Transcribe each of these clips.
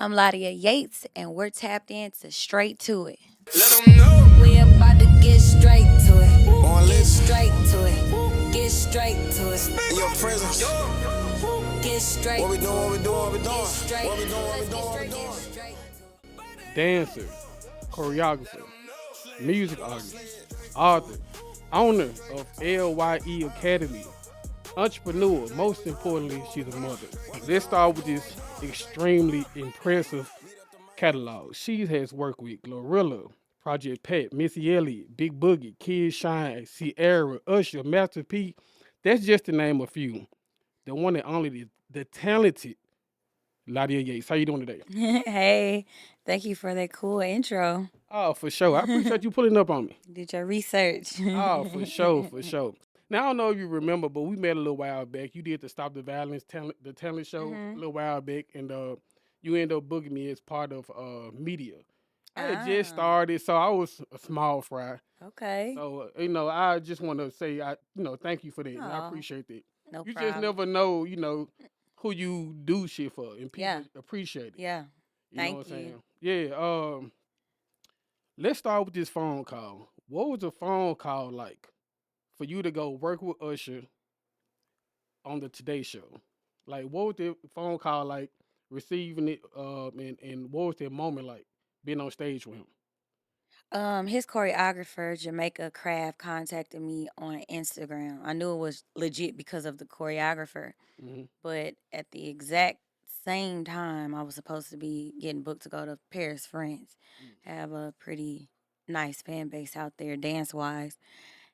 I'm Ladia Yates, and we're tapped into Straight to It. Let them know. We about to get straight to it. On Get list. straight to it. Get straight to it. In your presence. Get straight. What we doing, what we doing, what we Get doing? straight. What we doing, what we Let's doing, what we get doing? straight to it. Dancer, choreographer, music artist, author, owner of LYE Academy, entrepreneur. Most importantly, she's a mother. Let's start with this extremely impressive catalog. She has worked with Glorilla, Project Pat, Missy Elliott, Big Boogie, Kid Shine, Sierra, Usher, Master P. That's just to name a few. The one and only, the talented Ladia Yates. How you doing today? Hey, thank you for that cool intro. Oh, for sure. I appreciate you pulling up on me. Did your research. Oh, for sure, for sure. Now I don't know if you remember, but we met a little while back. You did the Stop the Violence the talent show a little while back, and you ended up booking me as part of media. I had just Ah, started, so I was a small fry. okay. So I just want to say thank you for that. And I Oh, appreciate that. no You just problem. never know, who you do shit for, and people Yeah. appreciate it. Yeah. You know Thank what I'm you. saying? Yeah. Let's start with this phone call. What was the phone call like for you to go work with Usher on the Today Show? Like, what was the phone call like receiving it? And what was the moment like being on stage with him? His choreographer, Jamaica Craft, contacted me on Instagram. I knew it was legit because of the choreographer, Hmm. but at the exact same time, I was supposed to be getting booked to go to Paris, France. Have a pretty nice fan base out there, dance wise.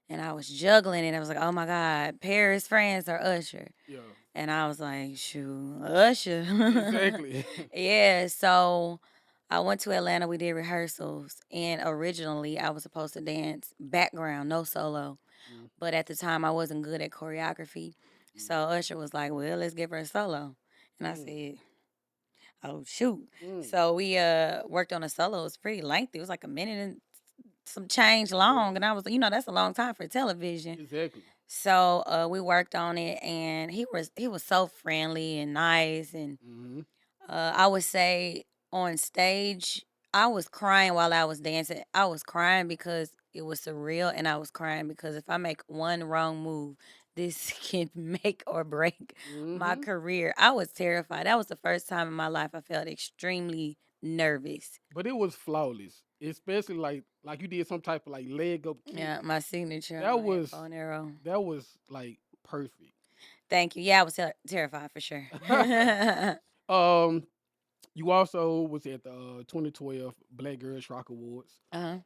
And I was juggling it. I was like, oh my God, Paris, France, or Usher. Yeah, And I was like, shoot, Usher. exactly. Yeah, so I went to Atlanta. We did rehearsals, and originally I was supposed to dance background, no solo. Mm, But at the time, I wasn't good at choreography. So Usher was like, well, let's give her a solo. And I mm, said, oh, shoot. mm. So we worked on a solo. It was pretty lengthy. It was like a minute and some change Yeah, long. And I was, that's a long time for television. exactly. So we worked on it, and he was so friendly and nice, and Hmm. I would say on stage I was crying while I was dancing. I was crying because it was surreal, and I was crying because if I make one wrong move, this can make or break my Hmm. career. I was terrified. That was the first time in my life I felt extremely nervous. But it was flawless, especially like you did some type of like leg up kick. Yeah, my signature on That that was phone arrow. that was like perfect. Thank you. Yeah, I was terrified for sure. um, you also was at the 2012 Black Girls Rock Awards. Uh-huh.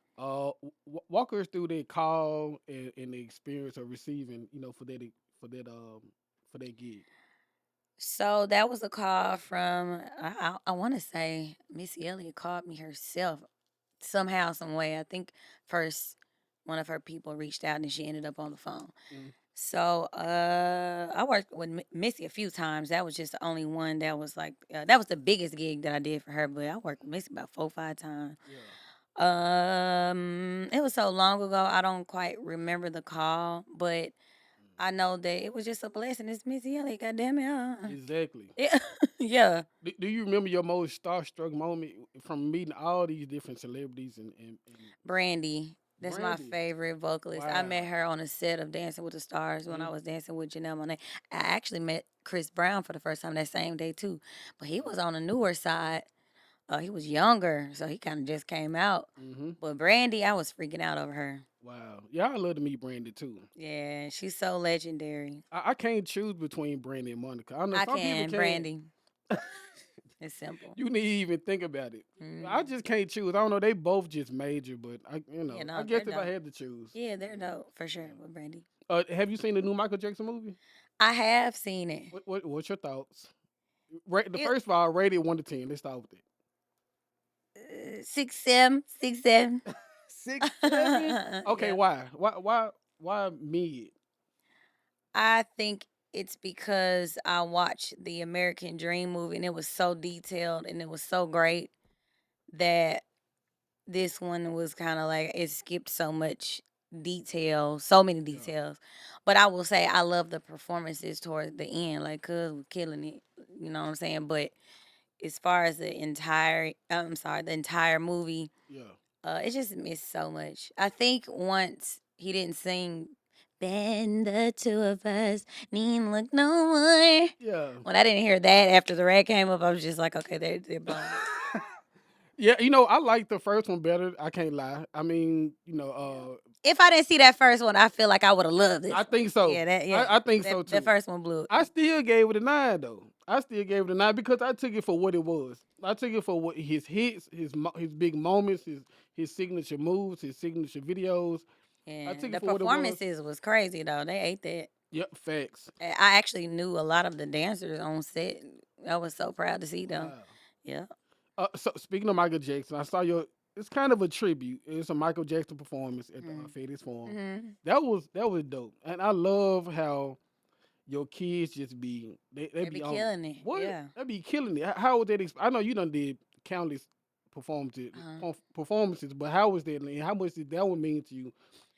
Walk us through that call and the experience of receiving, for that gig. So that was a call from I want to say Missy Elliott called me herself somehow, some way. I think first one of her people reached out and she ended up on the phone. Mm, So I worked with Missy a few times. That was just the only one that was like that was the biggest gig that I did for her. But I worked with Missy about 4 or 5 times. yeah. It was so long ago I don't quite remember the call, but I know that it was just a blessing. It's Missy Elliott, goddamn it. Exactly. Yeah, yeah. Do you remember your most starstruck moment from meeting all these different celebrities and Brandy. That's my Brandy? favorite vocalist. I met Wow. her on a set of Dancing with the Stars when I Mm, was dancing with Janelle Monáe. I actually met Chris Brown for the first time that same day too, but he was on the newer side. He was younger, so he kind of just came out. mm-hmm. But Brandy, I was freaking out over her. Wow. Yeah, I love to meet Brandy too. Yeah, she's so legendary. I can't choose between Brandy and Monica. I know I some people can, can. Brandy. It's simple. You need to even think about it. I Mm. just can't choose. I don't know. They both just major, but Yeah, I no, guess they're if I dope. had to choose. Yeah, they're dope for sure with Brandy. Have you seen the new Michael Jackson movie? I have seen it. What's your thoughts? The It first of all, rated 1 to 10. Let's start with it. 6, 7, 6, 7. 6, 7. Okay, Yeah. why? Why mid? I think it's because I watched the American Dream movie and it was so detailed and it was so great that this one was kind of like it skipped so much detail, so many Yeah. details. But I will say I love the performances toward the end, like cuz was killing it, you know what I'm saying? But as far as the entire movie, Yeah. it just missed so much. I think once he didn't sing "Then the two of us need look no more." Yeah. When I didn't hear that after the rat came up, I was just like, okay, they're blowing it. Yeah, I like the first one better. I can't lie. I mean, If I didn't see that first one, I feel like I would have loved this I one. think so. Yeah, that I think so that too. first one blew it. I still gave it a 9 though. I still gave it a 9 because I took it for what it was. I took it for what his hits, his big moments, his signature moves, his signature videos. I And took it the for what it was. performances was crazy though. They ate that. Yep, facts. I actually knew a lot of the dancers on set. I was so proud to see them. Wow. Yeah. So speaking of Michael Jackson, I saw your. It's kind of a tribute. It's a Michael Jackson performance at the Mm. Fetish Forum. Mm-hmm. That was dope, and I love how your kids just they They be be on it. killing it. What Yeah. they be killing it. How was that? I know you done did countless Uh-huh. performances, but how was that? And how much did that one mean to you?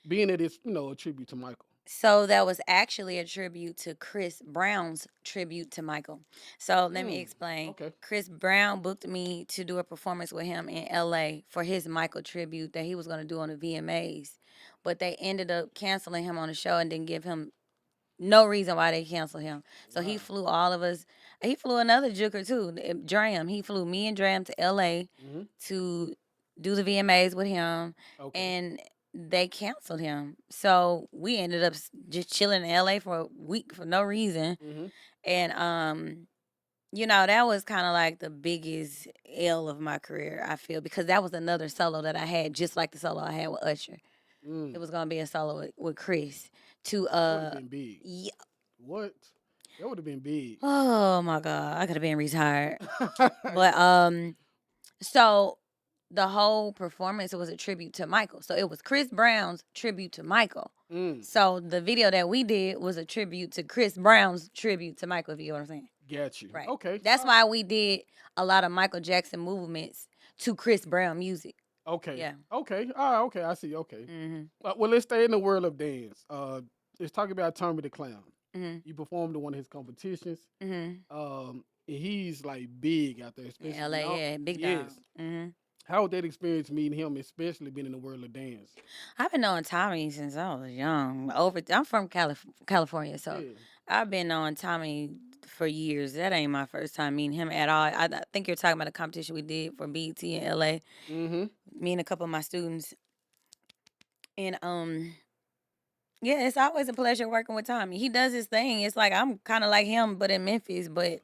Being that it's a tribute to Michael. So that was actually a tribute to Chris Brown's tribute to Michael. So let me Mm, explain. okay. Chris Brown booked me to do a performance with him in LA for his Michael tribute that he was going to do on the VMAs. But they ended up canceling him on the show and didn't give him no reason why they canceled him. So he Wow. flew all of us. He flew another Juker too, Dram. He flew me and Dram to LA Hmm. to do the VMAs with him, Okay. and they canceled him. So we ended up just chilling in LA for a week for no reason. Hmm. And that was kind of like the biggest L of my career, I feel, because that was another solo that I had, just like the solo I had with Usher. It Mm. was gonna be a solo with Chris to That would have been big. yeah. What? That would have been big. Oh my God, I could have been retired. But so the whole performance was a tribute to Michael. So it was Chris Brown's tribute to Michael. Mm. So the video that we did was a tribute to Chris Brown's tribute to Michael, if you know what I'm saying. Got you. Right. Okay. That's why we did a lot of Michael Jackson movements to Chris Brown music. Okay. Yeah. Okay. Ah, okay. I see. Okay. Mm-hmm. Well, let's stay in the world of dance. Let's talk about Tommy the Clown. Mm-hmm. You performed in one of his competitions. Mm-hmm. And he's like big out there, In especially LA, now. yeah, big dog. Yes. Mm-hmm. How was that experience meeting him, especially being in the world of dance? I've been knowing Tommy since I was young. I'm from California, so Yeah. I've been knowing Tommy for years. That ain't my first time meeting him at all. I think you're talking about a competition we did for BET in LA. Mm-hmm. Me and a couple of my students, and yeah, it's always a pleasure working with Tommy. He does his thing. It's like I'm kind of like him, but in Memphis, but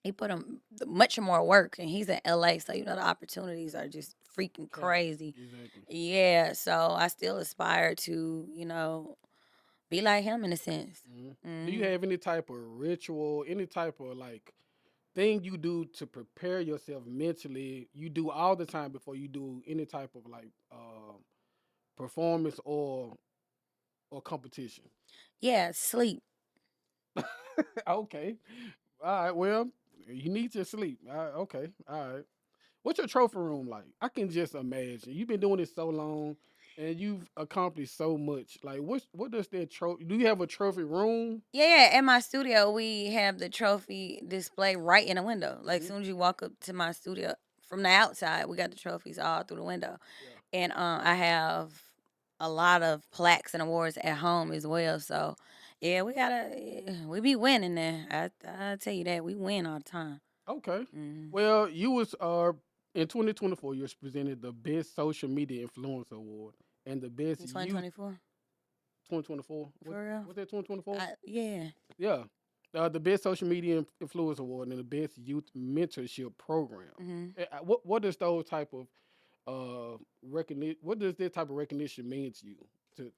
he put him much more work, and he's in LA, so the opportunities are just freaking Cap. crazy. Exactly. Yeah, so I still aspire to, be like him in a sense. Hmm. Do you Hmm. have any type of ritual, any type of like thing you do to prepare yourself mentally? You do all the time before you do any type of like performance or competition. Yeah, sleep. Okay. All right. Well, you need your sleep. Okay. All right. What's your trophy room like? I can just imagine. You've been doing this so long, and you've accomplished so much. Like, what does that trophy? Do you have a trophy room? Yeah, in my studio, we have the trophy display right in the window. Like, as Hmm. soon as you walk up to my studio from the outside, we got the trophies all through the window. Yeah. And I have a lot of plaques and awards at home as well. So, yeah, we be winning there. I tell you that we win all the time. Okay. Mm-hmm. Well, you was in 2024. You was presented the best social media influencer award and the best In youth 2024, 2024. for real. Was that 2024? Yeah. Yeah. The best social media influence award and the best youth mentorship program. Hmm. What does those type of recognition? What does that type of recognition mean to you? To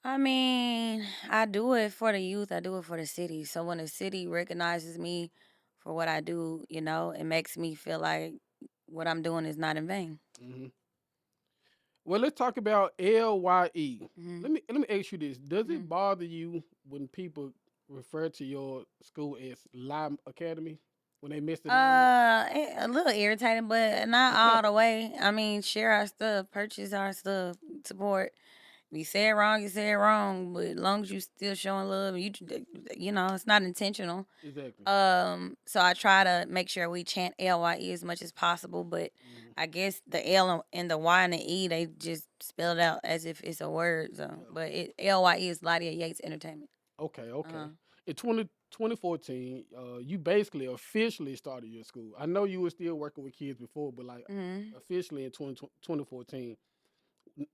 I mean, I do it for the youth. I do it for the city. So when the city recognizes me for what I do, it makes me feel like what I'm doing is not in vain. hmm. Well, let's talk about LYE. Hmm. Let me ask you this: does Hmm. it bother you when people refer to your school as Lime Academy when they mess the name A little irritating, but not all up? the way. I mean, share our stuff, purchase our stuff, support. You say it wrong, you say it wrong, but as long as you still showing love, you know, it's not intentional. Exactly. So I try to make sure we chant LYE as much as possible, but Hmm. I guess the L and the Y and the E they just spell it out as if it's a word. So, Yeah. but LYE is Ladia Yates Entertainment. Okay. Uh huh. Okay. In 2014, you basically officially started your school. I know you were still working with kids before, but like Mhm. officially in 2014,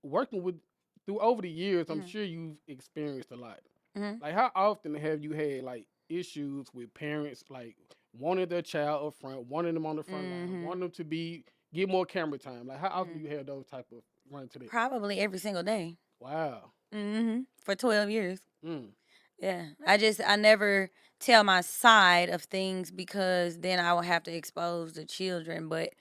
working with through over the years, I'm Mhm. sure you've experienced a lot. Mhm. Like, how often have you had like issues with parents like wanting their child up front, wanting them on the front line, Mhm. wanting them to get more camera time? Like, how often do Mhm. you have those type of run into that? Probably every single day. Wow. For 12 years. Mm. Yeah, I never tell my side of things because then I would have to expose the children. But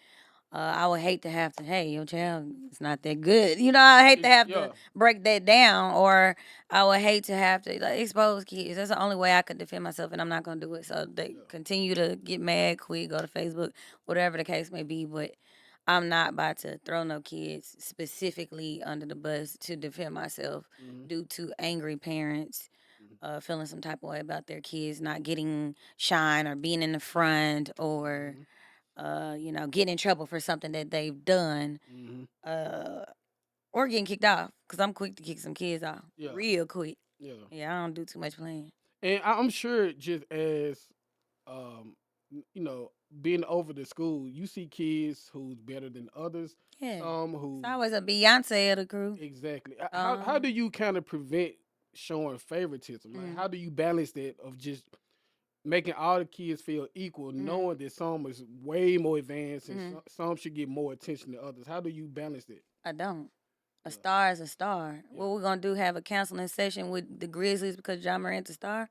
I would hate to have to, hey, your child is not that good. You know, I hate to have to Yeah. break that down, or I would hate to have to like expose kids. That's the only way I could defend myself, and I'm not gonna do it. So they Yeah. continue to get mad, quit, go to Facebook, whatever the case may be. But I'm not about to throw no kids specifically under the bus to defend myself Mm-hmm. due to angry parents Mm-hmm. feeling some type of way about their kids not getting shine or being in the front or Mm-hmm. you know, getting in trouble for something that they've done, Mm-hmm. uh, or getting kicked off. Cause I'm quick to kick some kids off, Yeah. real quick. Yeah. Yeah, I don't do too much playing. And I'm sure just as um, you know, being over the school, you see kids who's better than others. Yeah, Some it's who always a Beyonce of the crew. exactly. Uh How do you kind of prevent showing favoritism? Like, mm how do you balance that of just making all the kids feel equal, mm knowing that some is way more advanced and mm. some should get more attention than others? How do you balance that? I don't. A Yeah. star is a star. Yeah. What we gonna do? Have a counseling session with the Grizzlies because John Morant's a star?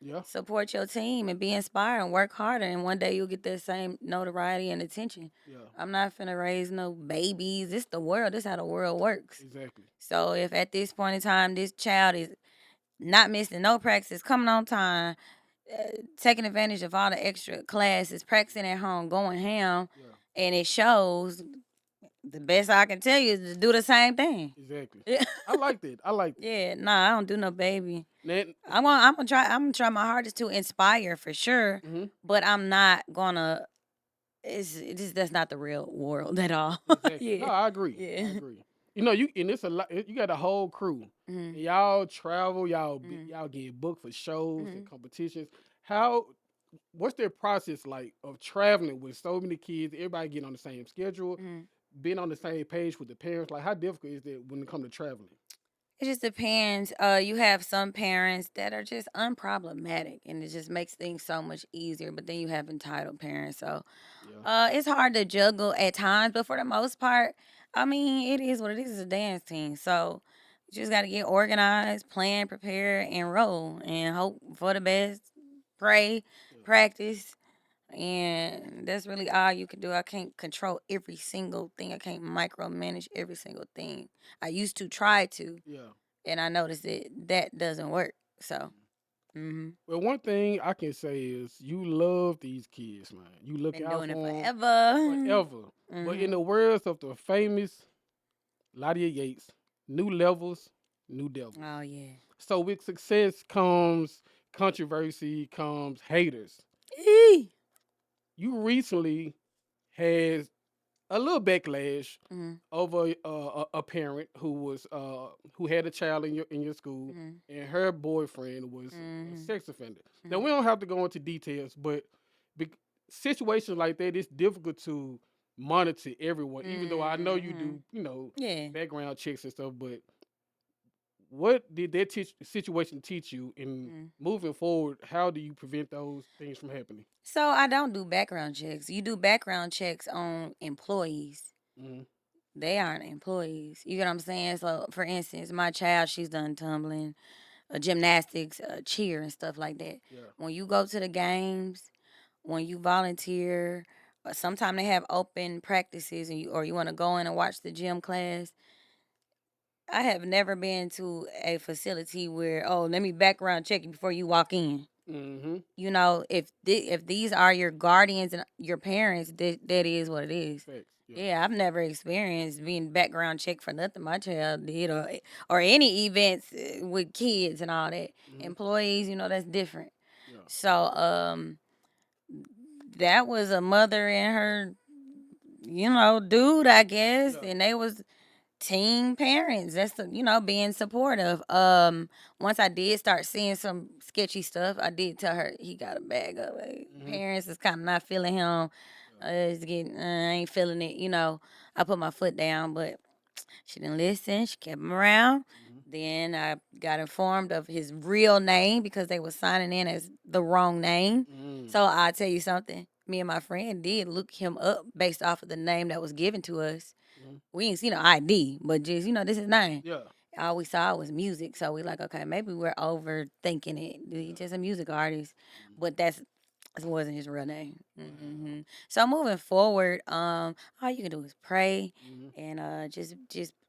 Yeah. Support your team and be inspired and work harder, and one day you'll get that same notoriety and attention. Yeah. I'm not finna raise no babies. This the world. This how the world works. Exactly. So if at this point in time this child is not missing no practice, coming on time, taking advantage of all the extra classes, practicing at home, going ham, Yeah. and it shows, the best I can tell you is to do the same thing. Exactly. Yeah, I like that. I like that. yeah. Nah, I don't do no baby. Now, I'm gonna try my hardest to inspire for sure, hmm. but I'm not gonna. That's not the real world at all. Exactly. No, Yeah, I agree. I yeah. agree. You know, you and it's a lot. You got a whole crew. Mhm, And y'all travel. mhm, Y'all get booked for shows and mhm. competitions. How? What's their process like of traveling with so many kids? Everybody getting on the same schedule, Mhm. being on the same page with the parents. Like, how difficult is that when it comes to traveling? It just depends. You have some parents that are just unproblematic, and it just makes things so much easier. But then you have entitled parents, so Yeah. it's hard to juggle at times. But for the most part, I mean, it is what it is. It's a dance team, so you just got to get organized, plan, prepare, and roll, and hope for the best. Pray, Yeah. practice, and that's really all you can do. I can't control every single thing. I can't micromanage every single thing. I used to try to, Yeah. and I noticed that that doesn't work. So, mm-hmm. Well, one thing I can say is you love these kids, man. You look Been out doing it for them forever. forever. But in Mm-hmm. the words of the famous Ladia Yates, new levels, new devils. Oh yeah. So with success comes controversy, comes haters. Eee. You recently had a little backlash Mm-hmm. over a parent who had a child in your school, Mm-hmm. and her boyfriend was a Mm-hmm. sex offender. Now Mm-hmm. we don't have to go into details, but be, situations like that, it's difficult to monitor everyone. Even though I know you Mm-hmm. do, you know, Yeah. background checks and stuff, but what did that situation teach you in Mm-hmm. moving forward? How do you prevent those things from happening? So I don't do background checks. You do background checks on employees. Hmm. They aren't employees. You get what I'm saying? So, for instance, my child, she's done tumbling, gymnastics, cheer, and stuff like that. Yeah. When you go to the games, when you volunteer, sometimes they have open practices, and you want to go in and watch the gym class. I have never been to a facility where, oh, let me background check you before you walk in. Hmm. You know, if these are your guardians and your parents, that is what it is. Facts. Yeah. Yeah, I've never experienced being background checked for nothing my child did, or any events with kids and all that. Mm-hmm. Employees, that's different. Yeah. So, that was a mother and her, dude, I guess, Yeah. and they was teen parents. That's being supportive. Once I did start seeing some sketchy stuff, I did tell her he got a bag of it. Mm-hmm. Parents is kind of not feeling him. It's getting, I ain't feeling it. I put my foot down, but she didn't listen. She kept him around. Mm-hmm. Then I got informed of his real name because they were signing in as the wrong name. Mm-hmm. So I'll tell you something. Me and my friend did look him up based off of the name that was given to us. Mm-hmm. We ain't seen no ID, but just this is name. Yeah. All we saw was music, so we like, okay, maybe we're overthinking it. He's Yeah. just a music artist, Mm-hmm. but that wasn't his real name. Wow. So moving forward, all you can do is pray Mm-hmm. and just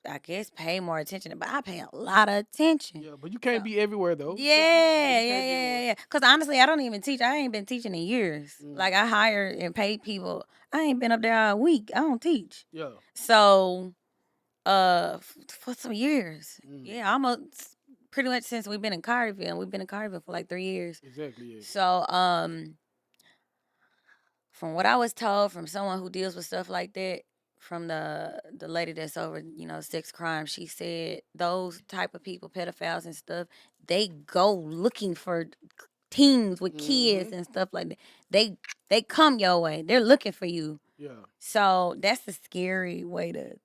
I guess pay more attention. But I pay a lot of attention. Yeah, but you So can't be everywhere though. Yeah, yeah, you yeah, can't be yeah, everywhere. yeah. Cause honestly, I don't even teach. I ain't been teaching in years. Mm. Like I hire and pay people. I ain't been up there a week. I don't teach. Yeah. So for some years. Mm. Yeah, almost pretty much since we've been in Carterville. We've been in Carterville for like 3 years. Exactly. Yeah. So from what I was told from someone who deals with stuff like that, from the lady that's over, sex crime, she said those type of people, pedophiles and stuff, they go looking for teens with Mm-hmm. kids and stuff like that. They come your way. They're looking for you. Yeah. So that's a scary way to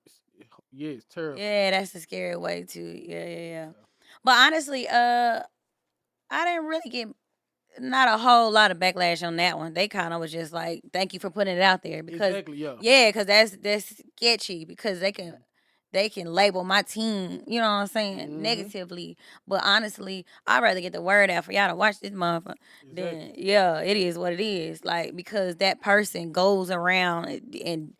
Yeah, it's terrifying. yeah, that's a scary way to yeah. Yeah. But honestly, I didn't really get not a whole lot of backlash on that one. They kind of was just like, "Thank you for putting it out there," because Exactly. Yeah. yeah, because that's sketchy because Mm-hmm. they can label my team, you know what I'm saying, Mm-hmm. negatively. But honestly, I'd rather get the word out for y'all to watch this motherfucker than Exactly. yeah, it is what it is. Like because that person goes around and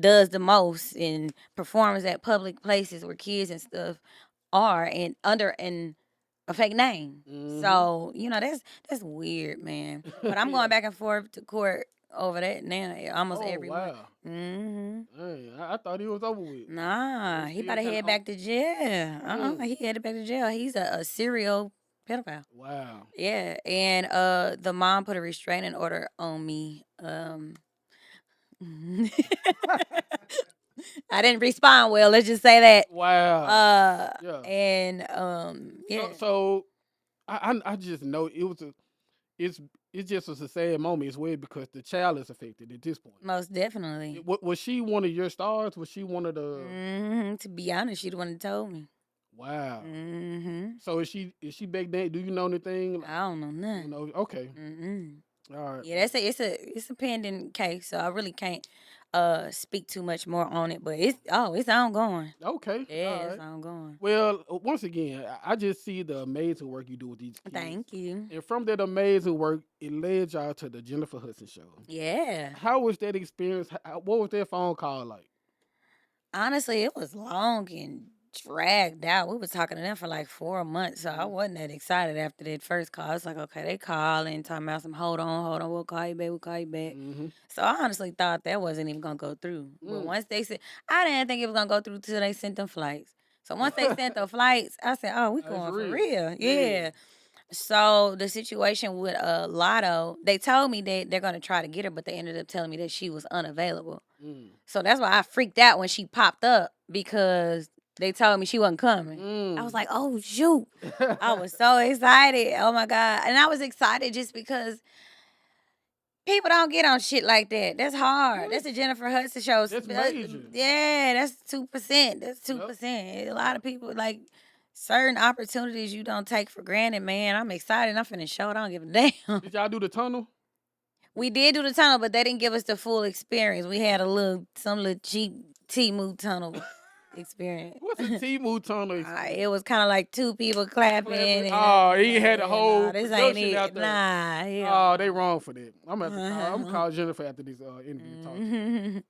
does the most and performs at public places where kids and stuff are and under and a fake name. Mm-hmm. So, that's weird, man. But I'm Yeah. going back and forth to court over that now almost Oh every month. wow. Mm-hmm. Dang, I thought he was over with. So Nah, it's he still about to kind head of. back to jail. Mm. He headed back to jail. He's a serial pedophile. Wow. Yeah, and the mom put a restraining order on me. I didn't respond well. Let's just say that. Wow. Yeah. And So yeah, so I just know it's it just was a sad moment as well because the child is affected at this point. most definitely. Was she one of your stars? Was she one of the? To be honest, she the one that told me. Wow. hmm So is she back then? Do you know anything? I don't know You don't nothing. know. Okay. Mm-mm. All right. Yeah, it's a pending case, so I really can't speak too much more on it. But it's ongoing. Okay. Yeah, All it's right. ongoing. Well, once again, I just see the amazing work you do with these kids. Thank you. And from that amazing work, it led y'all to the Jennifer Hudson show. Yeah. How was that experience? What was that phone call like? Honestly, it was long and dragged out. We was talking to them for like 4 months, so I Mm-hmm. wasn't that excited after that first call. It's like, okay, they calling, talking about some hold on, we'll call you back, we'll call you back. Mm-hmm. So I honestly thought that wasn't even gonna go through. But Mm. once they said, I didn't think it was gonna go through till they sent them flights. So once they sent the flights, I said, oh, we That's going for real. real. Yeah. Yeah. So the situation with Lotto, they told me that they're gonna try to get her, but they ended up telling me that she was unavailable. Mm. So that's why I freaked out when she popped up because they told me she wasn't coming. I was Mm. like, oh shoot. I was so excited. Oh my God. And I was excited just because people don't get on shit like that. That's hard. What? That's the Jennifer Hudson show. That's major. Yeah, that's 2%. That's Yep. 2%. A lot Yep. of people like certain opportunities you don't take for granted, man. I'm excited. I'm finna show it. I don't give a damn. Did y'all do the tunnel? We did do the tunnel, but they didn't give us the full experience. We had some little cheap T-move tunnel experience. What's a T-Move tunnel It experience? was kind of like two people clapping, Clapping. and I Oh, was he like, had a yeah, nah, whole this ain't production it. out there. Nah, hell Oh, they no. wrong for that. I'm gonna have to call. I'm gonna call Jennifer after this interview. Talk to her. Mhm.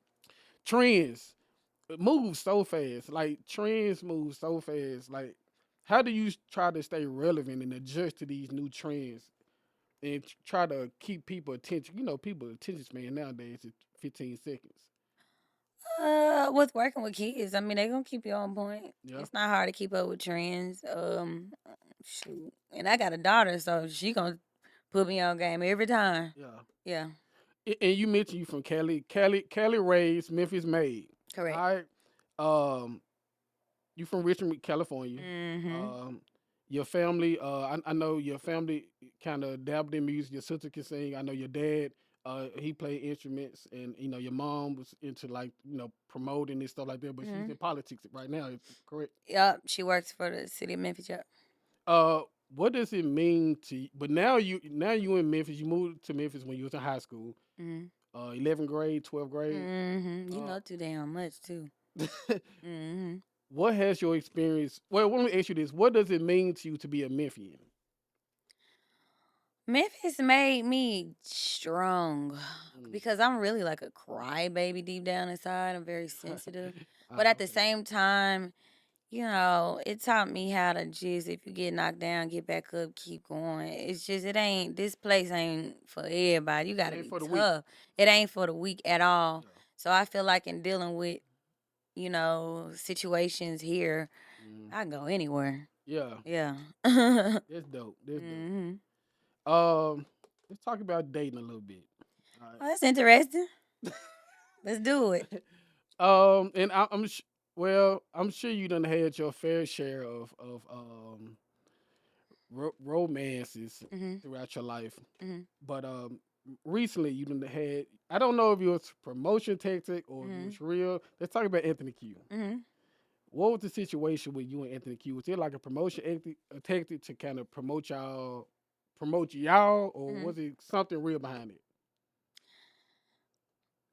Trends move so fast. Like trends move so fast. Like how do you try to stay relevant and adjust to these new trends and try to keep people attention? You know, people attention span nowadays is 15 seconds. With working with kids, I mean, they gonna keep you on point. Yeah, It's not hard to keep up with trends. Shoot, and I got a daughter, so she gonna put me on game every time. yeah. Yeah, And you mentioned you from Cali, Cali raised, Memphis made. correct. All right. Um, you from Richmond, California. Mm-hmm. Um, your family, I know your family kind of dabbled in music. Your sister can sing. I know your dad, he played instruments, and your mom was into like promoting and stuff like that. But she's Mm-hmm. in politics right now. Is correct? Yep, she works for the city of Memphis. Yep. Uh, what does it mean to you? But now you in Memphis. You moved to Memphis when you was in high school. Mm-hmm. 11th grade, 12th grade. Mm-hmm. You Uh, know too damn much too. Mm-hmm. what has your experience? Well, let me ask you this: what does it mean to you to be a Memphian? Memphis made me strong Mm. because I'm really like a crybaby deep down inside. I'm very sensitive. But at the Okay. same time, it taught me how to just, if you get knocked down, get back up, keep going. It's just, this place ain't for everybody. You got It to ain't be for the weak. tough. It ain't for the weak at all. Yeah. So I feel like in dealing with, situations here, Mm. I can go anywhere. Yeah. Yeah. That's dope. That's dope. hmm Let's talk about dating a little bit. All Well, that's interesting. Let's do it. right. And well, I'm sure you done had your fair share of romances hmm throughout your life, hmm but recently you done had. I don't know if it was promotion tactic or if it hmm was real. Let's talk about Anthony Q. hmm What was the situation with you and Anthony Q? Was it like a promotion a tactic to kind of promote y'all, or hmm was it something real behind it?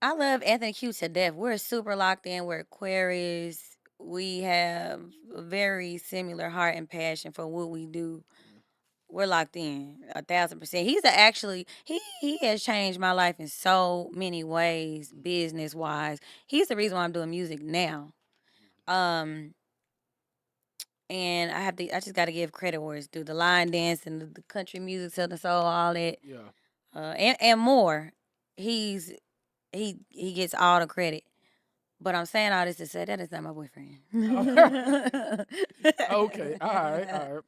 I love Anthony Q to death. We're super locked in. We're Aquarius. We have a very similar heart and passion for what we do. We're locked in 1,000%. He has changed my life in so many ways, business wise. He's the reason why I'm doing music now. Um, and I just got to give credit where it's due. The line dance and the country music, southern soul, all that, Yeah. and more. He's he gets all the credit. But I'm saying all this to say that is not my boyfriend. Okay. All right. All right.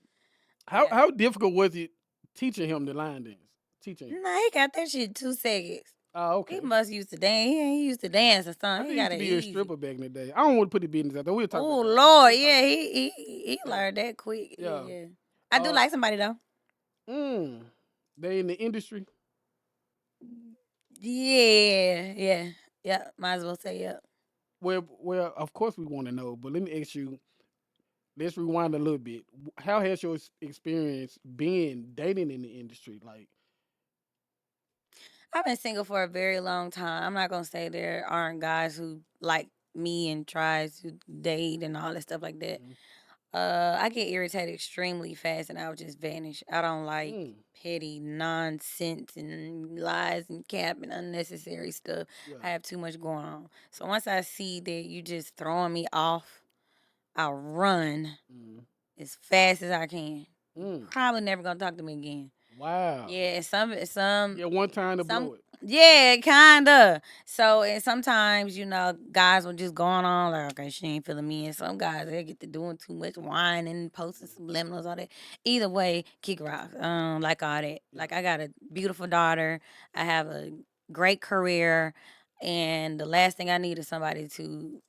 How Yeah. how difficult was it teaching him the line dance? Teaching him. Nah, he got that shit in 2 seconds. Oh, He okay. must used to dance. He used to dance or I something. think He he used got to it be a easy. stripper back in the day. I don't want to put the business out there. We'll talk about Oh that. Lord, We'll talk. yeah, he Yeah. learned that quick. Yeah, Yeah. yeah. I do Uh. like somebody though. Mm, they in the industry. Yeah, yeah, yeah. Might as well say yeah. Well, of course we want to know, but let me ask you. Let's rewind a little bit. How has your experience been dating in the industry? Like, I've been single for a very long time. I'm not gonna say there aren't guys who like me and tries to date and all that stuff like that. mm, I get irritated extremely fast and I would just vanish. I don't like mm, petty nonsense and lies and cap and unnecessary stuff. yeah, I have too much going on. So once I see that you just throwing me off, I'll run mm, as fast as I can. You mm. probably never gonna talk to me again. Wow. Yeah, and Yeah, one time to some blow it. yeah, kinda. So and sometimes, guys will just going on like, okay, she ain't feeling me. And some guys they get to doing too much wine and posting subliminals, all that. Either way, kick rocks. Like all that. Yeah. Like I got a beautiful daughter. I have a great career. And the last thing I need is somebody to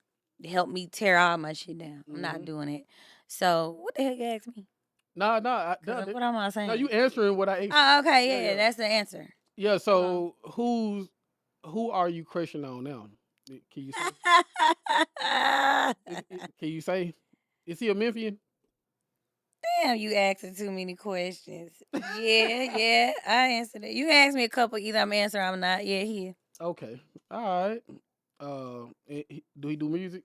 help me tear all my shit down. I'm not Hmm. doing it. So what the heck you asked me? Nah, nah, Cause what am I no, you saying? answering what I asked you. Oh, okay, Yeah, yeah, yeah, that's the answer. yeah. Hold on. So who are you crushing on now? Can you say? Can you say? Is he a Memphian? Damn, you asking too many questions. Yeah, yeah, I answered it. You asked me a couple, either I'm answering or I'm not. Yeah, he. Okay. All right. Do he do music?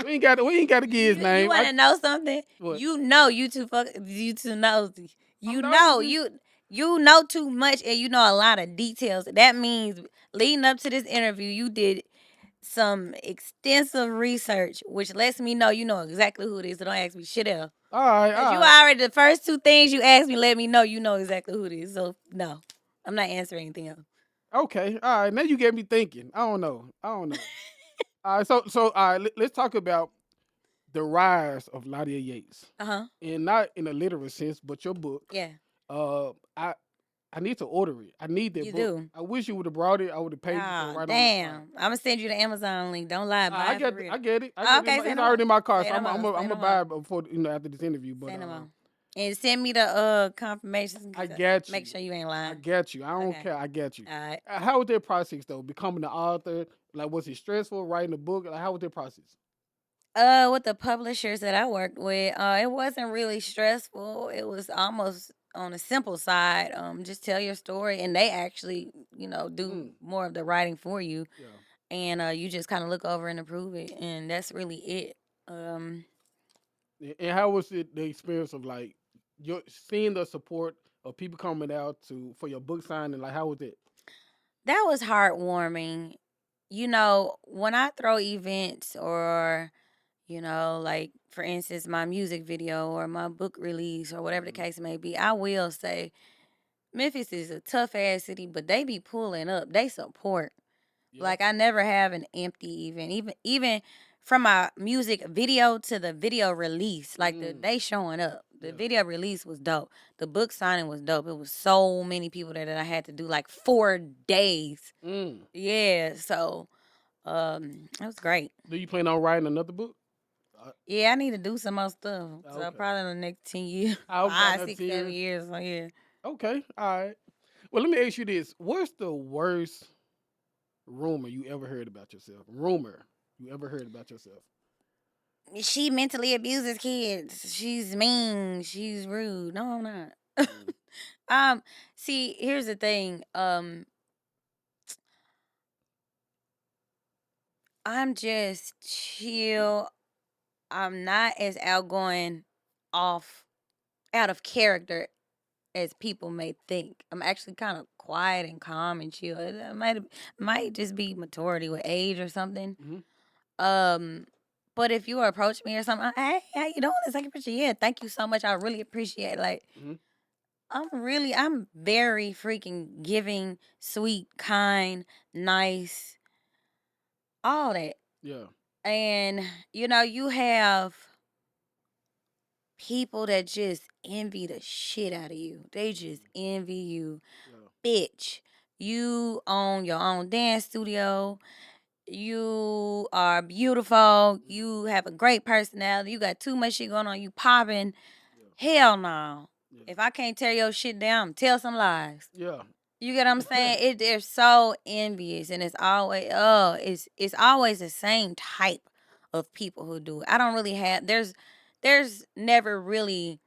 We ain't got to get his You name. want to know something? What? You too nosy. I'm You know nosy. you know too much and you know a lot of details. That means leading up to this interview, you did some extensive research, which lets me know you know exactly who it is. So don't ask me shit else. All right, Cause you all right. already the first two things you asked me let me know you know exactly who it is. So no, I'm not answering anything else. Okay, all right. Now you get me thinking. I don't know. All right, so all right. Let's talk about the rise of Ladia Yates, Uh-huh. and not in a literal sense, but your book. Yeah, Uh, I need to order it. I need that you book. do. I wish you would have brought it. I would have paid you for it Oh, right on the spot. damn. I'm gonna send you the Amazon link. Don't lie, I buy it for get, real. I get it. I Oh, get it. okay, say It's no more. already in my car, Say so no I'm, I'm, more. I'm, Say I'm no gonna buy more. it before after this interview. But Say no more. And send me the confirmations. I get Make you. sure you ain't I lying. get you. I don't Okay. care. I get you. All right. How was their process though? Becoming an author, like was it stressful writing a book? Like how was their process? With the publishers that I worked with, it wasn't really stressful. It was almost on a simple side. Just tell your story, and they actually, do Mm, more of the writing for you, yeah. and you just kind of look over and approve it, and that's really it. Um, And how was it the experience of like your seeing the support of people coming out to for your book signing? Like how was it? that was heartwarming. When I throw events or like for instance, my music video or my book release or whatever the Mm, case may be, I will say Memphis is a tough ass city, but they be pulling up. They support. yeah. Like I never have an empty event. Even from my music video to the video release, like Mm, they showing up. The yeah. video release was dope. The book signing was dope. It was so many people there that I had to do like 4 days. Mm. Yeah, so it was great. Do you plan on writing another book? Uh, Yeah, I need to do some more stuff. So okay. probably in the next 10 years, I hope about 5, another 6, 10 7 years. years. So yeah. Okay. All right. Well, let me ask you this: what's the worst rumor you ever heard about yourself? Rumor you ever heard about yourself? She mentally abuses kids. She's mean. She's rude. No, I'm not. Mm, um, see, here's the thing. I'm just chill. I'm not as outgoing off out of character as people may think. I'm actually kind of quiet and calm and chill. It might just be maturity with age or something. mhm, Um, but if you approach me or something, hey, how you doing? It's like, yeah, thank you so much. I really appreciate it. Like, mhm. I'm very freaking giving, sweet, kind, nice, all that. Yeah. And, you have people that just envy the shit out of you. They just Mm, envy you. yeah. Bitch, you own your own dance studio. You are beautiful. Mhm, You have a great personality. You got too much shit going on. You popping. yeah. Hell no. Yeah. If I can't tear your shit down, tell some lies. Yeah. You get what I'm saying? They're so envious, and it's always the same type of people who do it. I don't really have there's never really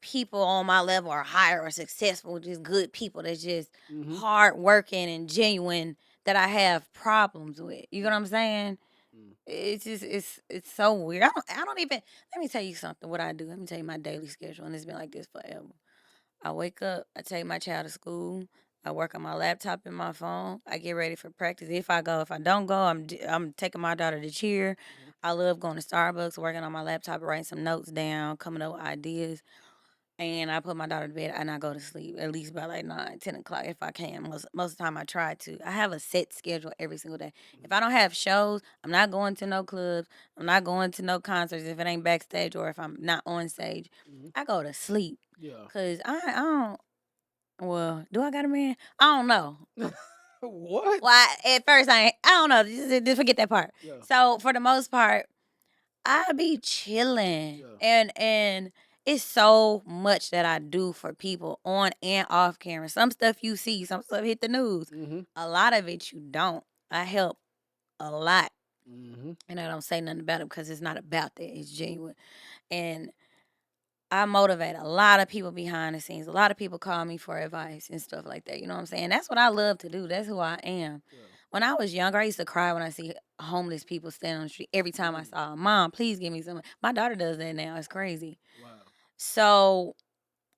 people on my level or higher or successful, just good people that's just Mhm. hard working and genuine that I have problems with. You know what I'm saying? Mm, It's just it's so weird. I don't even let me tell you something what I do. Let me tell you my daily schedule, and it's been like this forever. I wake up, I take my child to school. I work on my laptop and my phone. I get ready for practice. If I go, if I don't go, I'm taking my daughter to cheer. mhm, I love going to Starbucks, working on my laptop, writing some notes down, coming up with ideas. And I put my daughter to bed and I go to sleep at least by like 9, 10 o'clock if I can. Most of the time I try to. I have a set schedule every single day. If mhm, I don't have shows, I'm not going to no clubs. I'm not going to no concerts if it ain't backstage or if I'm not on stage. mhm. I go to sleep. Yeah. Cause I don't well, do I got a man? I don't know. What? Well, at first I don't know. Just forget that part. Yeah. So for the most part, I be chilling, Yeah. and it's so much that I do for people on and off camera. Some stuff you see, some stuff hit the news. Mhm. A lot of it you don't. I help a lot, Mhm. and I don't say nothing about it because it's not about that. It's genuine, and I motivate a lot of people behind the scenes. A lot of people call me for advice and stuff like that. You know what I'm saying? That's what I love to do. That's who I am. Yeah. When I was younger, I used to cry when I see homeless people standing on the street. Every time I Mm. saw 'em. Mom, please give me some. My daughter does that now. It's crazy. Wow. So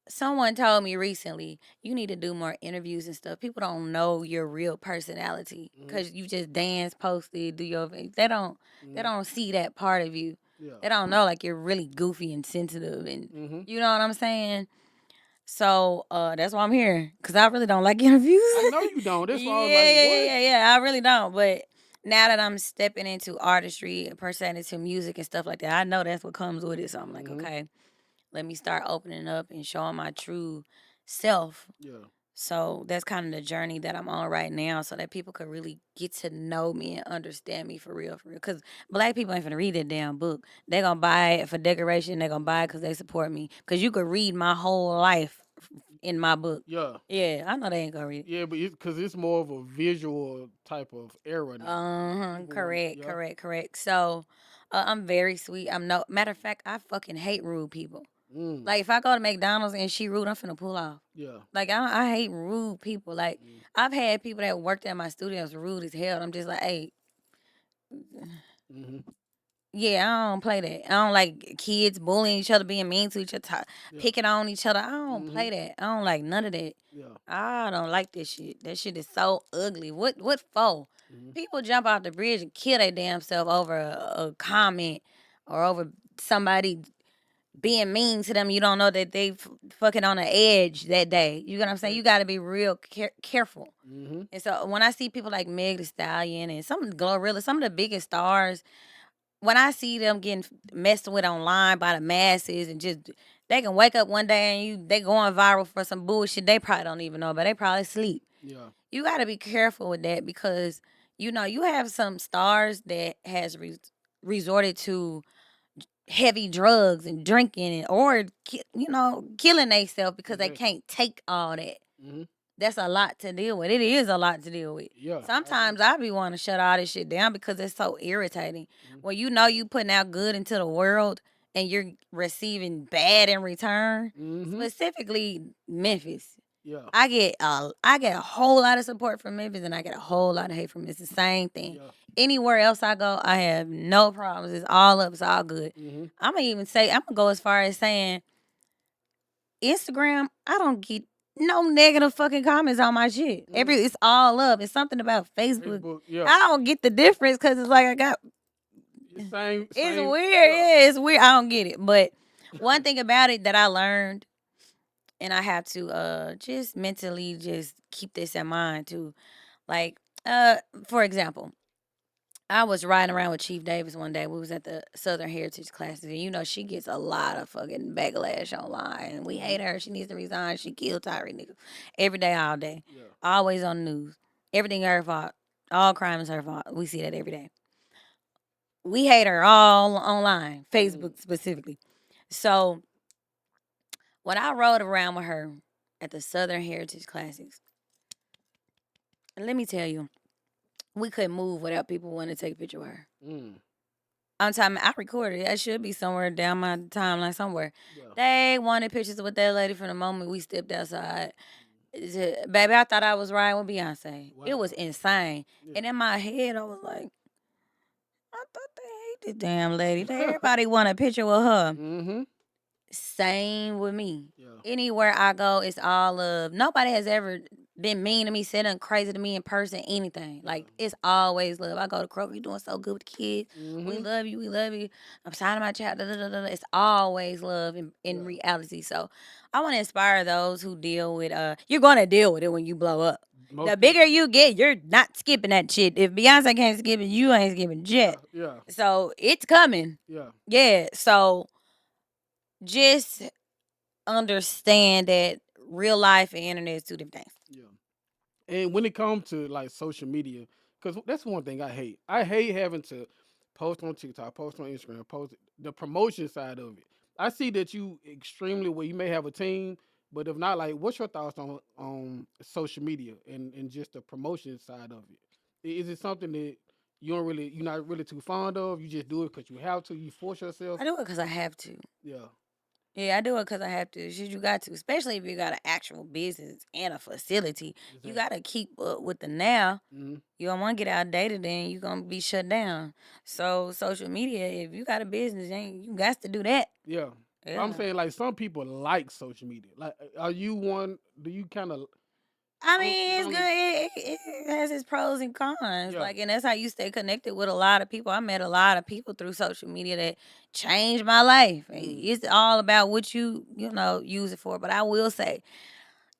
someone told me recently, you need to do more interviews and stuff. People don't know your real personality Mhm. because you just dance, post it, do your. They Mhm. don't see that part of you. Yeah. They don't know like you're really goofy and sensitive, and Mhm. you know what I'm saying. So that's why I'm here, because I really don't like interviews. I know you don't. That's why I was Yeah, like, yeah, yeah, what? yeah, yeah. I really don't. But now that I'm stepping into artistry and pertaining to music and stuff like that, I know that's what comes with it. So I'm like, Mm-hmm. okay, let me start opening up and showing my true self. Yeah. So that's kind of the journey that I'm on right now, so that people could really get to know me and understand me for real, for real. Because black people ain't finna read that damn book. They gonna buy it for decoration. They gonna buy it because they support me. Because you could read my whole life in my book. Yeah. Yeah, I know they ain't gonna read it. Yeah, but because it's more of a visual type of era now. People want, Correct, yeah. correct, correct. So, I'm very sweet. I'm no matter of fact. I fucking hate rude people. Mm. Like if I go to McDonald's and she rude, I'm finna pull off. Yeah. Like I hate rude people. Like Mm. I've had people that worked at my studios rude as hell. I'm just like, hey, Mm-hmm. yeah, I don't play that. I don't like kids bullying each other, being mean to each other, Yeah. picking on each other. I don't Mm-hmm. play that. I don't like none of that. Yeah. I don't like this shit. That shit is so ugly. What for? Mm-hmm. People jump off the bridge and kill their damn self over a comment or over somebody being mean to them. You don't know that they fucking on the edge that day. You know what I'm saying? You got to be real careful. Mm-hmm. And so when I see people like Meg Thee Stallion and some of the Glorilla, some of the biggest stars, when I see them getting messed with online by the masses and just they can wake up one day and they going viral for some bullshit they probably don't even know, but they probably sleep. Yeah. You got to be careful with that because you know you have some stars that has resorted to heavy drugs and drinking or you know killing themselves because they Exactly. can't take all that. Mm-hmm. That's a lot to deal with. It is a lot to deal with. Yeah. I agree. Sometimes I be wanting to shut all this shit down because it's so irritating. Mm-hmm. When you know you putting out good into the world and you're receiving bad in return, Mm-hmm. specifically Memphis. Yeah. I get a whole lot of support from Memphis and I get a whole lot of hate from It's the same thing. Yeah. Anywhere else I go, I have no problems. It's all up, it's all good. Mm-hmm. I'm gonna go as far as saying Instagram, I don't get no negative fucking comments on my shit. It's all up. It's something about Facebook. Facebook. Yeah. I don't get the difference because it's like I got. Same. It's Same. weird. Yeah. Yeah, it's weird. I don't get it. But one thing about it that I learned, and I have to just mentally just keep this in mind too. Like for example, I was riding around with Chief Davis one day. We was at the Southern Heritage classes, and you know she gets a lot of fucking backlash online. And we Mm-hmm. hate her. She needs to resign. She killed Tyree niggas every day, all day, Yeah. always on the news. Everything her fault. All crime is her fault. We see that every day. We hate her all online, Mm-hmm. Facebook specifically. So when I rode around with her at the Southern Heritage Classics, and let me tell you, we couldn't move without people wanting to take a picture with her. Mm. I'm talking, I recorded it. It should be somewhere down my timeline somewhere. Yeah. They wanted pictures with that lady from the moment we stepped outside. Baby, I thought I was riding with Beyonce. It was Wow. insane. Yeah. And in my head, I was like, I thought they hate this damn lady. Everybody want a picture with her. Mm-hmm. Same with me. Yeah. Anywhere I go, it's all love. Nobody has ever been mean to me, said nothing crazy to me in person, anything. Yeah. Like, it's always love. I go to Kroger, you doing so good with the kids. We Mm-hmm. love you, we love you. I'm signing my child. Da, da, da, da, da. It's always love in Yeah. reality. So I want to inspire those who deal with you're gonna deal with it when you blow up. The Most people. bigger you get, you're not skipping that shit. If Beyonce can't skip it, you ain't skipping Yeah. jet. Yeah. So it's coming. Yeah. Yeah. So just understand that real life and internet is two different things. Yeah. And when it comes to like social media, because that's one thing I hate. I hate having to post on TikTok, post on Instagram, post the promotion side of it. I see that you extremely well. You may have a team, but if not, like, what's your thoughts on social media and just the promotion side of it? Is it something that you're not really too fond of? You just do it because you have to. You force yourself. I do it because I have to. Yeah. Yeah, I do it because I have to. Shit, you got to, especially if you got an actual business and a facility. You Exactly. got to keep up with the now. Hmm. You don't want to get outdated, then you're going to be shut down. So, social media, if you got a business, then you got to do that. Yeah. But I'm Yeah. saying like some people like social media. Like, are you one? Do you kind of I It's mean, it's good. only It has its pros and cons. yeah. Like, and that's how you stay connected with a lot of people. I met a lot of people through social media that changed my life. Mm. It's all about what you know use it for. But I will say,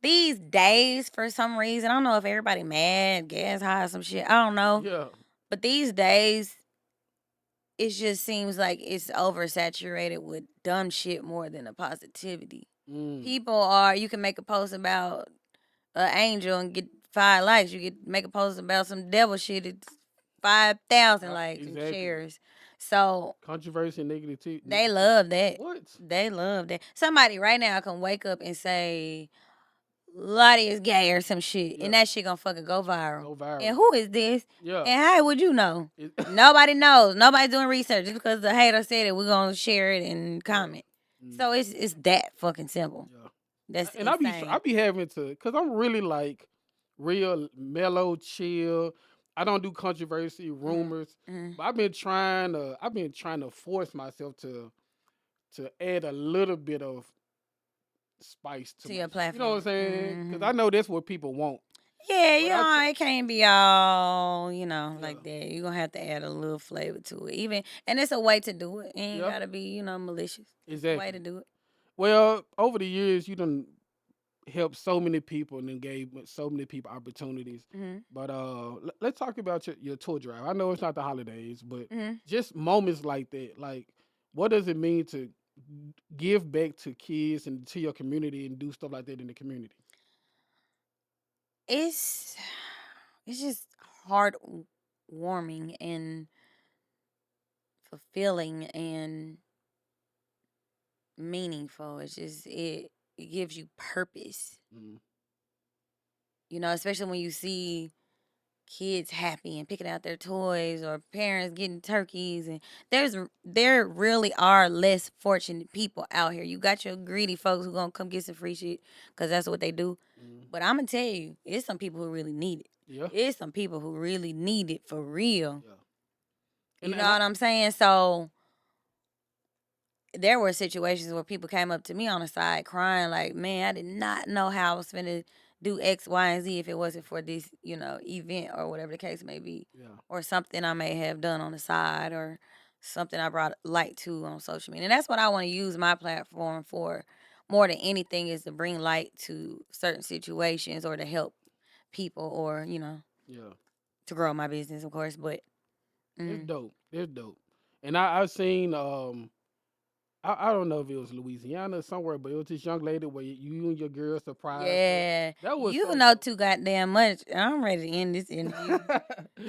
these days, for some reason, I don't know if everybody mad, gas high, some shit. I don't know. Yeah. But these days, it just seems like it's oversaturated with dumb shit more than a positivity. Mm. People are. You can make a post about an angel and get 5 likes. You get make a post about some devil shit. It's 5,000 likes and Exactly. shares. So Controversy and they negativity. love that. What? They love that. Somebody right now can wake up and say Lottie is gay or some shit, Yeah. and that shit gonna fucking go viral. Go And viral. who is this? Yeah. And how would you know? It, Nobody knows. Nobody's doing research. Just because the hater said it, we're gonna share it and yeah. comment. Mm. So it's that fucking simple. Yeah. That's And I insane. be having to, cause I'm really like real mellow, chill. I don't do controversy, Mm, rumors. mm. But I've been trying to force myself to add a little bit of spice to To my your shit. You know what I'm platform. saying? Cause Hmm. I know that's what people want. Yeah, But I try, it can't be all, yeah, like that. You're gonna have to add a little flavor to it. Even and it's a way to do it. It ain't yeah, gotta be, malicious. It's a way to exactly. do it. Well, over the years, you done helped so many people and then gave so many people opportunities. Hmm. But let's talk about your tour drive. I know it's not the holidays, but Hmm. just moments like that. Like, what does it mean to give back to kids and to your community and do stuff like that in the community? It's it's just heart warming and fulfilling and meaningful. It's just it gives you purpose. Mm, Especially when you see kids happy and picking out their toys or parents getting turkeys, and there really are less fortunate people out here. You got your greedy folks who gonna come get some free shit because that's what they do. mm, But I'm gonna tell you, it's some people who really need it. yeah, It's some people who really need it for real. yeah. You know And I, what I'm saying? So there were situations where people came up to me on the side crying like, man, I did not know how I was finna do X, Y, and Z if it wasn't for this, event or whatever the case may be. yeah, Or something I may have done on the side or something I brought light to on social media. And that's what I want to use my platform for more than anything is to bring light to certain situations or to help people or, yeah. to grow my business, of course. But It's mm, dope. It's dope. And I've seen I don't know if it was Louisiana or somewhere, but it was this young lady where you and your girl surprised her. yeah, That was you so know dope. too goddamn much. I'm ready to end this interview.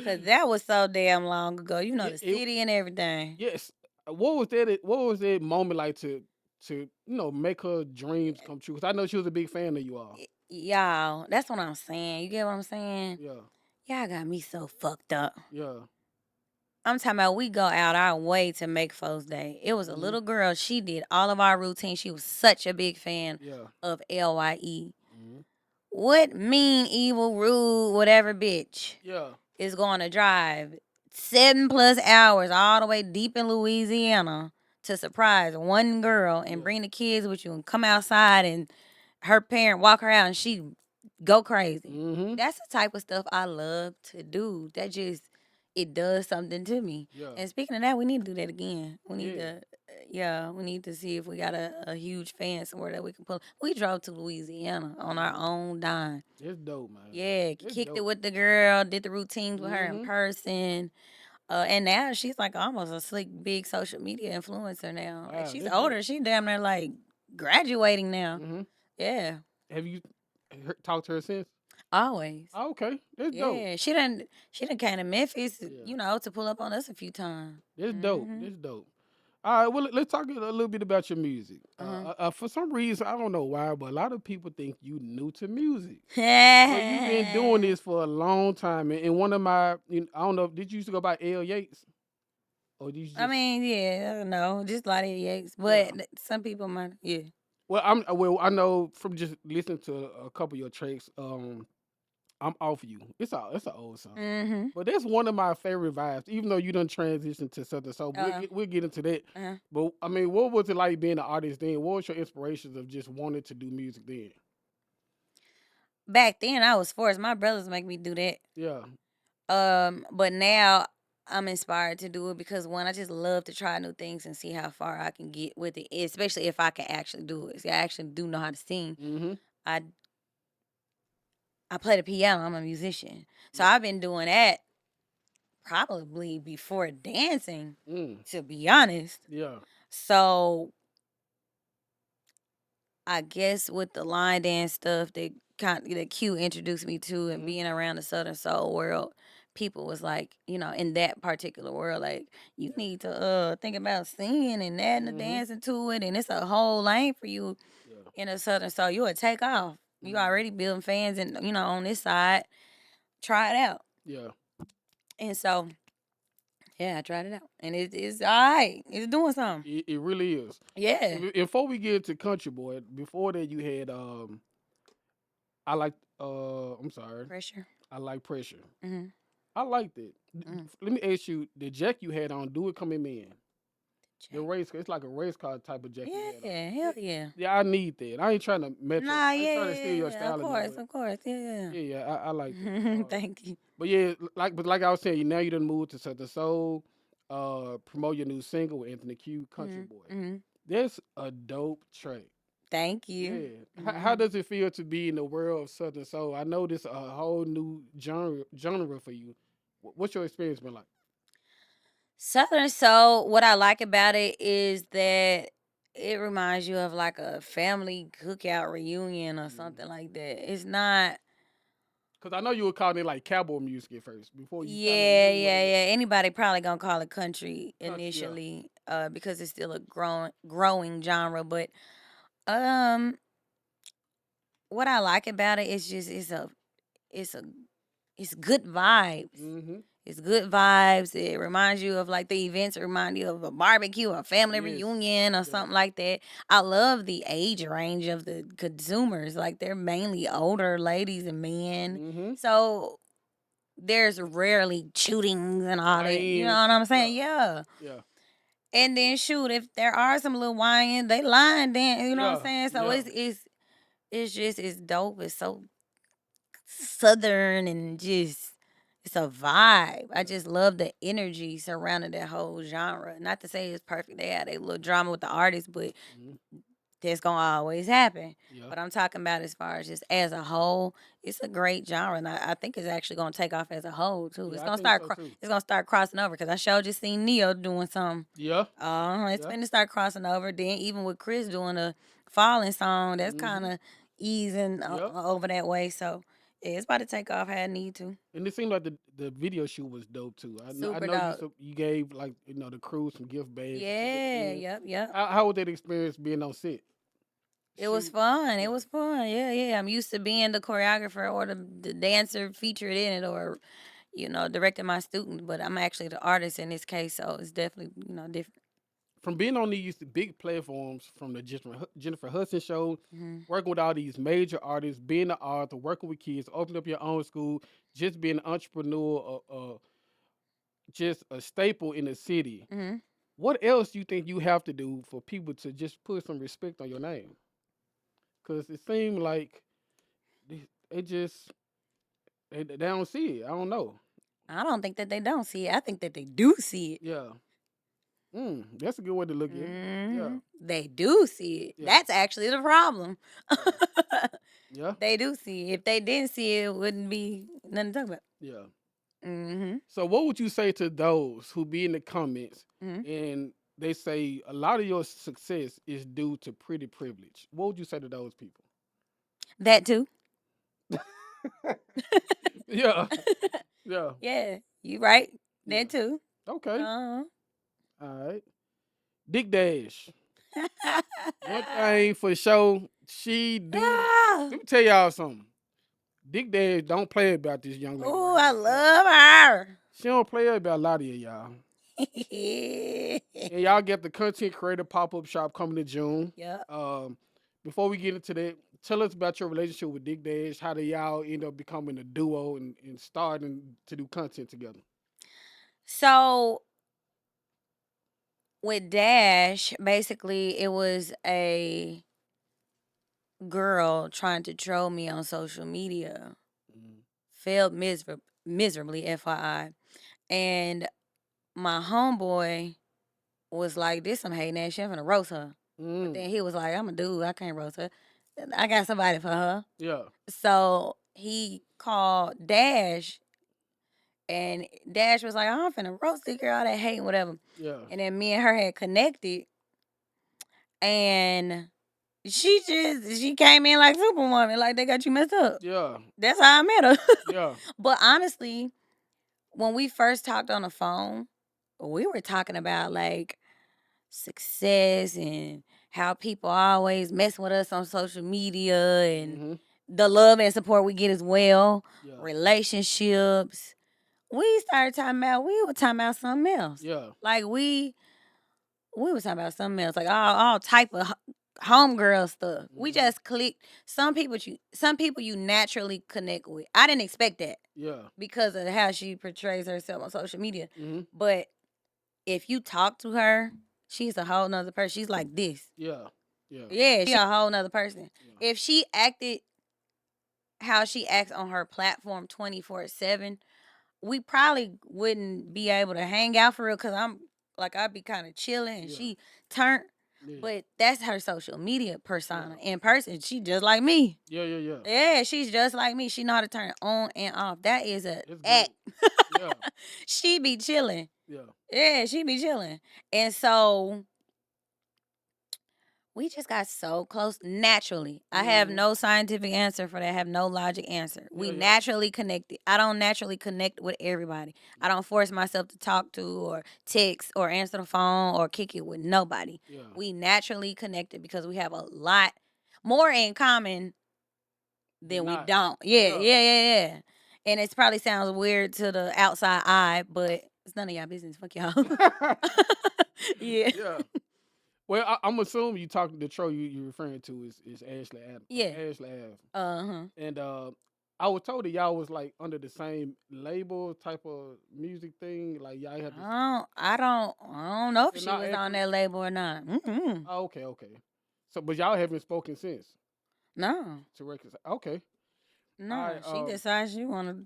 Cause that was so damn long ago. You know Yeah, the city and everything. yes. What was that? What was that moment like to make her dreams come true? Because I know she was a big fan of you all. Y'all, that's what I'm saying. You get what I'm saying? Yeah, Y'all got me so fucked up. yeah, I'm talking about we go out our way to make folks day. It was a hmm little girl. She did all of our routine. She was such a big fan yeah, of LYE. hmm What mean, evil, rude, whatever bitch yeah, is going to drive 7+ hours all the way deep in Louisiana to surprise one girl and yeah, bring the kids with you and come outside and her parent walk her out and she go crazy. hmm That's the type of stuff I love to do. That just it does something to me. yeah, And speaking of that, we need to do that again. We need yeah. to, yeah, we need to see if we got a huge fan somewhere that we can pull. We drove to Louisiana on our hmm own dime. It's dope, man. Yeah, It's kicked it dope. with the girl, did the routines with her in hmm person. And now she's like almost a slick, big social media influencer now. Like Wow, she's that's older. dope. She damn near like graduating now. hmm Yeah, Have you talked to her since? always. Oh, okay, that's dope. Yeah, she done came to Memphis, Yeah, to pull up on us a few times. that's dope. Mm-hmm. That's dope. All right, well, let's talk a little bit about your music. Uh-huh. For some reason, I don't know why, but a lot of people think you new to music. Well, you've been doing I this for a long time, and one of my, I don't know, did you used to go by L Yates, or did you just, mean, yeah, I don't know, just Ladia Yates, yeah? but some people might, yeah. Well, I know from just listening to a couple of your tracks. I'm off you. It's an old song, Mm-hmm. but that's one of my favorite vibes. Even though you done transition to something, so Uh-huh. we'll get into that. Uh-huh. But I mean, what was it like being an artist then? What was your inspirations of just wanting to do music then? back then I was forced. My brothers make me do that. Yeah. But now I'm inspired to do it because one, I just love to try new things and see how far I can get with it, especially if I can actually do it. See, I actually do know how to sing. Mm-hmm. I I play the piano. I'm a musician, so Yeah. I've been doing that probably before dancing, Mm. to be honest. Yeah. So I guess with the line dance stuff that Q introduced me to and Mm-hmm. being around the Southern Soul world, people was like, in that particular world, like, you need to think about singing and adding the Mm-hmm. dancing to it, and it's a whole lane for you Yeah. in the Southern Soul. You would take off. You Mm-hmm. already building fans and on this side. Try it out. Yeah. And so yeah, I tried it out. And it's all right. It's doing something. It really is. Yeah. And before we get into Country Boy, before that you had I like I'm sorry. Pressure. I like Pressure. Mm-hmm. I liked it. Mm-hmm. Let me ask you, the jacket you had on, do it come in man? The Check. race, it's like a race car type of jacket you had on. Yeah, hell yeah. Yeah, I need that. I ain't trying to Nah, I ain't yeah, trying to yeah, steal your yeah. Of style or nothing, course, but of course. Yeah, yeah, yeah, I like that. yeah. Thank you. But yeah, like I was saying, now you done moved to Southern Soul, promote your new single with Anthony Q, Country Boy. Mm-hmm. That's a dope track. Thank you. Yeah. How Mm-hmm. does it feel to be in the world of Southern Soul? I know this a whole new genre for you. What's your experience been like? Southern Soul, what I like about it is that it reminds you of like a family cookout reunion or Mm. something like that. It's not. Cause I know you were calling it like cowboy music at first before you kind of Yeah, knew what yeah, it yeah. Anybody probably gonna call it country country. Yeah. initially, because it's still a growing genre. But um, what I like about it is just it's a it's good vibes. Mm-hmm. It's good vibes. It reminds you of like the events remind you of a barbecue, a family Yes. reunion, or Yeah. something like that. I love the age range of the consumers. Like they're mainly older ladies and men. Mm-hmm. So there's rarely shootings and all that. You know Lions. what I'm Yeah. saying? Yeah. Yeah. And then shoot, if there are some little wine, they lying then, you know what I'm Yeah. saying? So Yeah. it's just it's dope. It's so southern and just it's a vibe. I Yeah. just love the energy surrounding that whole genre. Not to say it's perfect. They had a little drama with the artist, but Mhm. that's gonna always happen. Yeah. But I'm talking about as far as just as a whole, it's a great genre, and I think it's actually gonna take off as a whole too. It's Yeah. I gonna think start so too. it's gonna start crossing over because I sure just seen Neo doing some. Yeah. It's Yeah. finna start crossing over. Then even with Chris doing a falling song, that's kind Mm-hmm. of easing Yep. over that way. So yeah, it's about to take off how it need to. And it seemed like the video shoot was dope too. I Super know you dope. you gave like the crew some gift bags and stuff at the Yeah, end. yep, yep. How was that experience being on set? It was Shoot. fun. It Yeah. was fun. Yeah, yeah. I'm used to being the choreographer or the dancer featured in it or, directing my students, but I'm actually the artist in this case, so it's definitely, different. From being on these big platforms, from the Jennifer Hudson Show, Hmm. working with all these major artists, being an author, working with kids, opening up your own school, just being an entrepreneur, just a staple in the city. Hmm. What else do you think you have to do for people to just put some respect on your name? Because it seemed like they just they don't see it. I don't know. I don't think that they don't see it. I think that they do see it. Yeah. That's a good way to look at it. Yeah. They do see it. Yeah. That's actually the problem. Yeah. Yeah. They do see it. If they didn't see it, it wouldn't be nothing to talk about. Yeah. Hmm. So what would you say to those who be in the comments Hmm. and they say a lot of your success is due to pretty privilege? What would you say to those people? That too. Yeah. Yeah. Yeah, you right. Yeah. That too. Okay. Uh-huh. All right. Dick Dash. One thing for sure, she do. Ah. Let me tell y'all something. Dick Dash don't play about this young lady. Oh, right I here. love her. She don't play about Ladia, y'all. And y'all get the content creator pop-up shop coming in June. Yeah. Before we get into that, tell us about your relationship with Dick Dash. How did y'all end up becoming a duo and starting to do content together? So with Dash, basically it was a girl trying to troll me on social media. Mm. Failed miserably, FYI. And my homeboy was like, "This some hating ass shit. I'm finna roast her." But Mm. then he was like, "I'm a dude. I can't roast her. I got somebody for her." Yeah. So he called Dash, and Dash was like, "I'm finna roast this girl, all that hate and whatever." Yeah. And then me and her had connected, and she came in like Superwoman, like they got you messed up. Yeah. That's how I met her. Yeah. But honestly, when we first talked on the phone, we were talking about like success and how people always mess with us on social media and Mm-hmm. the love and support we get as well, Yeah. relationships. We were talking about something else. Yeah. Like we was talking about something else, like all type of homegirl stuff. We Mm-hmm. just clicked. Some people you naturally connect with. I didn't expect that Yeah. because of how she portrays herself on social media. Mm-hmm. But if you talk to her, she's a whole nother person. She's like this. Yeah. Yeah. Yeah, she a whole nother person. Yeah. If she acted how she acts on her platform 24/7, we probably wouldn't be able to hang out for real because I'd be kind of chilling and Yeah. she turned. Yeah. But that's her social media persona. Yeah. In person, she just like me. Yeah. Yeah. Yeah. Yeah, she's just like me. She know how to turn it on and off. That is a It's act. great. Yeah. She be chilling. Yeah. Yeah, she be chilling. And so we just got so close naturally. I have Mm-hmm. no scientific answer for that. I have no logic answer. We Yeah. Yeah. naturally connected. I don't naturally connect with everybody. I don't force myself to talk to or text or answer the phone or kick it with nobody. Yeah. We naturally connected because we have a lot more in common They're than we not. don't. Yeah, Yeah. yeah, yeah, yeah. And it probably sounds weird to the outside eye, but it's none of y'all business. Fuck y'all. Yeah. Yeah. Well, I'm assuming you talking the troll you're referring to is Ashley Adam. Yeah. Ashley Adam. Uh-huh. And I was told that y'all was like under the same label type of music thing. Like y'all had this. I don't know if They're she not was on accurate. that label or not. Mm-mm. Oh, okay, okay. So, but y'all haven't spoken since No, to reconcile. Okay. All no. right. She decides she want to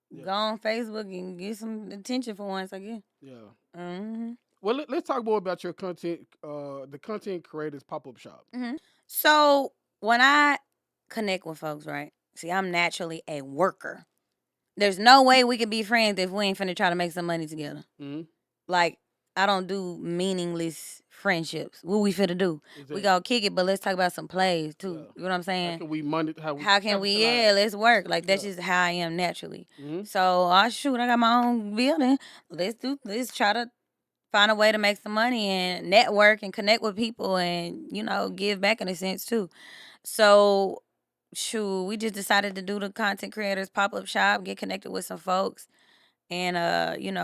Yeah. go on Facebook and get some attention for once, I guess. Yeah. Mm-hmm. Well, let's talk more about your content. The content creators pop up shop. Mm-hmm. So when I connect with folks, right? See, I'm naturally a worker. There's no way we can be friends if we ain't finna try to make some money together. Mm-hmm. Like, I don't do meaningless friendships. What we finna do? We Exactly. gonna kick it, but let's talk about some plays too. Yeah. You know what I'm How saying? can we money? How we How can we? Yeah, capitalize? let's work. Like that's Yeah. just how I am naturally. Mm-hmm. So, oh shoot, I got my own building. Let's try to find a way to make some money and network and connect with people and give back in a sense too. So, shoot, we just decided to do the content creators pop up shop, get connected with some folks, and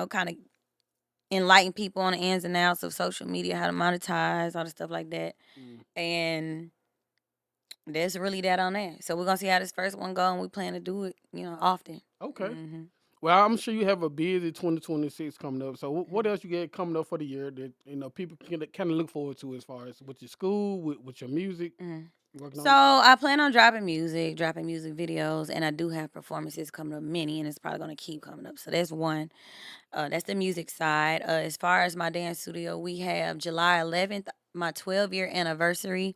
kind of enlighten people on the ins and outs of social media, how to monetize, all the stuff like that. Mm. And that's really that on that. So we're gonna see how this first one go, and we plan to do it, often. Okay. Hmm. Well, I'm sure you have a busy 2026 coming up. So, what else you get coming up for the year that people can kind of look forward to as far as with your school, with your music, Hmm. you working So on? I plan on dropping music videos, and I do have performances coming up, many, and it's probably gonna keep coming up. So that's one. That's the music side. As far as my dance studio, we have July 11th, my 12-year anniversary,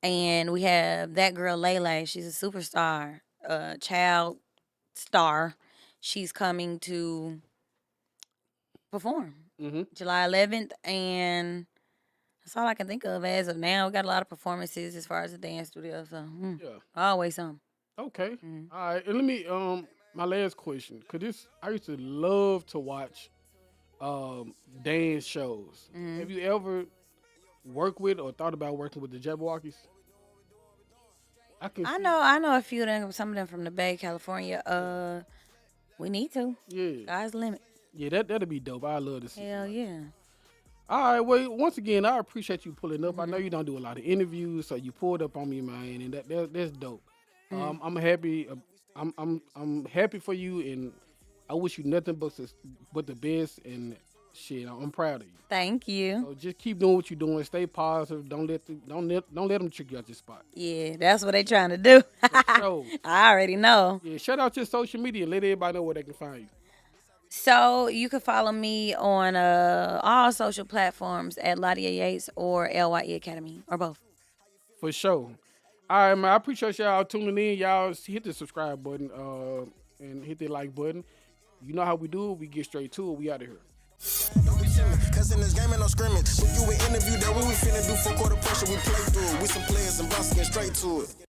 and we have that girl Lele. She's a superstar, child star. She's coming to perform Mm-hmm. July 11th, and that's all I can think of as of now. We got a lot of performances as far as the dance studio, so Yeah. always some. Okay. Mm. All right. And let me my last question, cause this I used to love to watch dance shows. Mm. Have you ever worked with or thought about working with the Jabberwockies? I can see. I know a few of them, some of them from the Bay, California. We need to. Yeah. Sky's the limit. Yeah, that'd be dope. I love to see Hell something like yeah. that. All right, well, once again, I appreciate you pulling up. I know Hmm. you don't do a lot of interviews, so you pulled up on me, man, and that's dope. Mm. I'm happy. I'm happy for you, and I wish you nothing but the best. And Shit, I'm proud of you. Thank you. So just keep doing what you're doing. Stay positive. Don't let them trick you out your spot. Yeah, that's what they trying to do. For sure. I already know. Yeah, shout out your social media. Let everybody know where they can find you. So you can follow me on all social platforms at Ladia Yates or LYE Academy or both. For sure. All right, man. I appreciate y'all tuning in. Y'all hit the subscribe button and hit the like button. You know how we do it. We get straight to it. We out of here. Don't be timid, cause in this game ain't no scrimmage. When you an interview, that what we finna do for quarter pressure, we play through it. We some players and boss get straight to it.